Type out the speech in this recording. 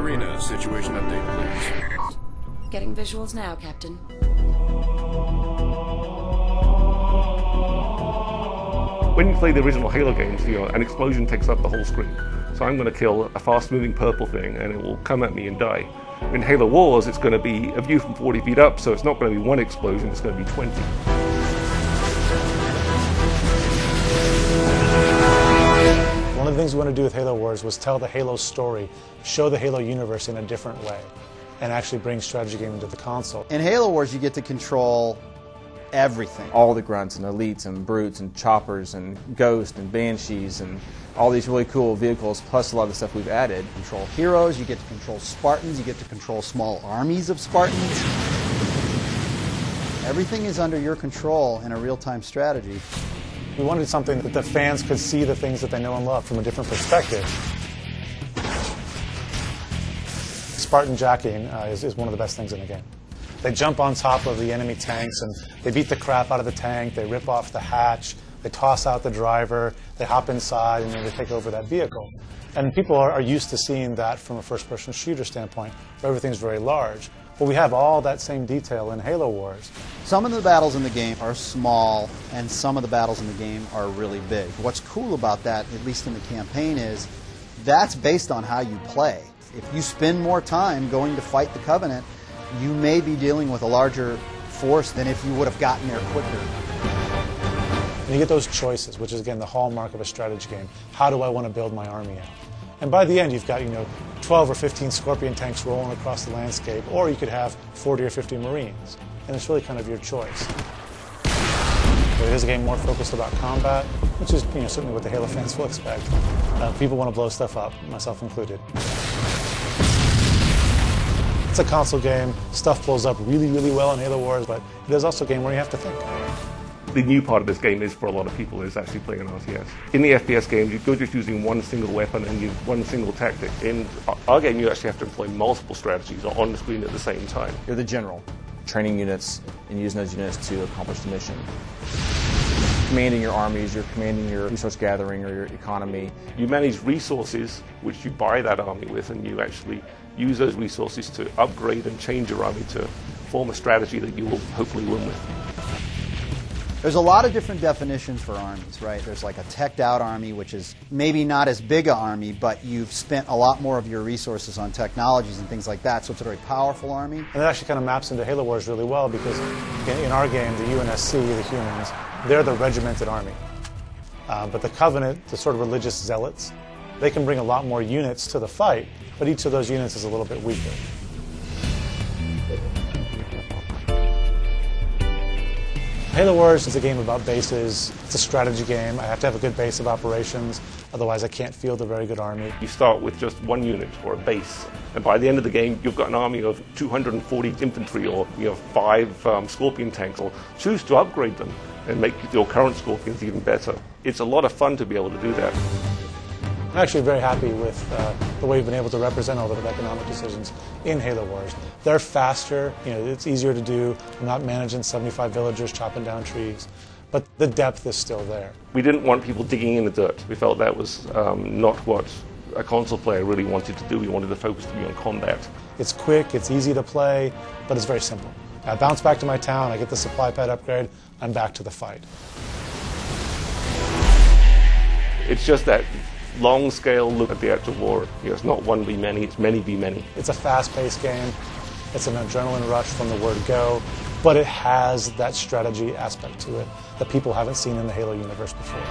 arena. Situation update, please. Getting visuals now, Captain. When you play the original Halo games, an explosion takes up the whole screen. So I'm going to kill a fast-moving purple thing, and it will come at me and die. In Halo Wars, it's going to be a view from 40 feet up, so it's not going to be one explosion, it's going to be 20. One of the things we want to do with Halo Wars was tell the Halo story, show the Halo universe in a different way, and actually bring strategy gaming to the console. In Halo Wars, you get to control everything. All the grunts and elites and brutes and choppers and ghosts and banshees and all these really cool vehicles, plus a lot of the stuff we've added. Control heroes, you get to control Spartans, you get to control small armies of Spartans. Everything is under your control in a real-time strategy. We wanted something that the fans could see the things that they know and love from a different perspective. Spartan jacking is one of the best things in the game. They jump on top of the enemy tanks and they beat the crap out of the tank, they rip off the hatch, they toss out the driver, they hop inside, and then they take over that vehicle. And people are used to seeing that from a first-person shooter standpoint, where everything's very large. Well, we have all that same detail in Halo Wars. Some of the battles in the game are small, and some of the battles in the game are really big. What's cool about that, at least in the campaign, is that's based on how you play. If you spend more time going to fight the Covenant, you may be dealing with a larger force than if you would have gotten there quicker. And you get those choices, which is, again, the hallmark of a strategy game. How do I want to build my army out? And by the end, you've got 12 or 15 Scorpion tanks rolling across the landscape, or you could have 40 or 50 Marines. And it's really kind of your choice. It is a game more focused about combat, which is certainly what the Halo fans will expect. People want to blow stuff up, myself included. It's a console game. Stuff blows up really, really well in Halo Wars, but it is also a game where you have to think. The new part of this game is, for a lot of people, is actually playing an RTS. In the FPS games, you're just using one single weapon and one single tactic. In our game, you actually have to employ multiple strategies on the screen at the same time. You're the general, training units and using those units to accomplish the mission. Commanding your armies, you're commanding your resource gathering or your economy. You manage resources, which you buy that army with, and you actually use those resources to upgrade and change your army to form a strategy that you will hopefully win with. There's a lot of different definitions for armies, right? There's like a teched out army, which is maybe not as big an army, but you've spent a lot more of your resources on technologies and things like that, so it's a very powerful army. And it actually kind of maps into Halo Wars really well, because in our game, the UNSC, the humans, they're the regimented army. But the Covenant, the sort of religious zealots, they can bring a lot more units to the fight, but each of those units is a little bit weaker. Halo Wars is a game about bases. It's a strategy game. I have to have a good base of operations, otherwise I can't field a very good army. You start with just one unit or a base, and by the end of the game, you've got an army of 240 infantry or 5 Scorpion tanks, or choose to upgrade them and make your current Scorpions even better. It's a lot of fun to be able to do that. I'm actually very happy with the way we've been able to represent all of the economic decisions in Halo Wars. They're faster, it's easier to do. I'm not managing 75 villagers chopping down trees, but the depth is still there. We didn't want people digging in the dirt. We felt that was not what a console player really wanted to do. We wanted the focus to be on combat. It's quick, it's easy to play, but it's very simple. I bounce back to my town, I get the supply pad upgrade, I'm back to the fight. It's just that long-scale look at the actual war. It's not one v many, it's many v many. It's a fast-paced game. It's an adrenaline rush from the word go, but it has that strategy aspect to it that people haven't seen in the Halo universe before.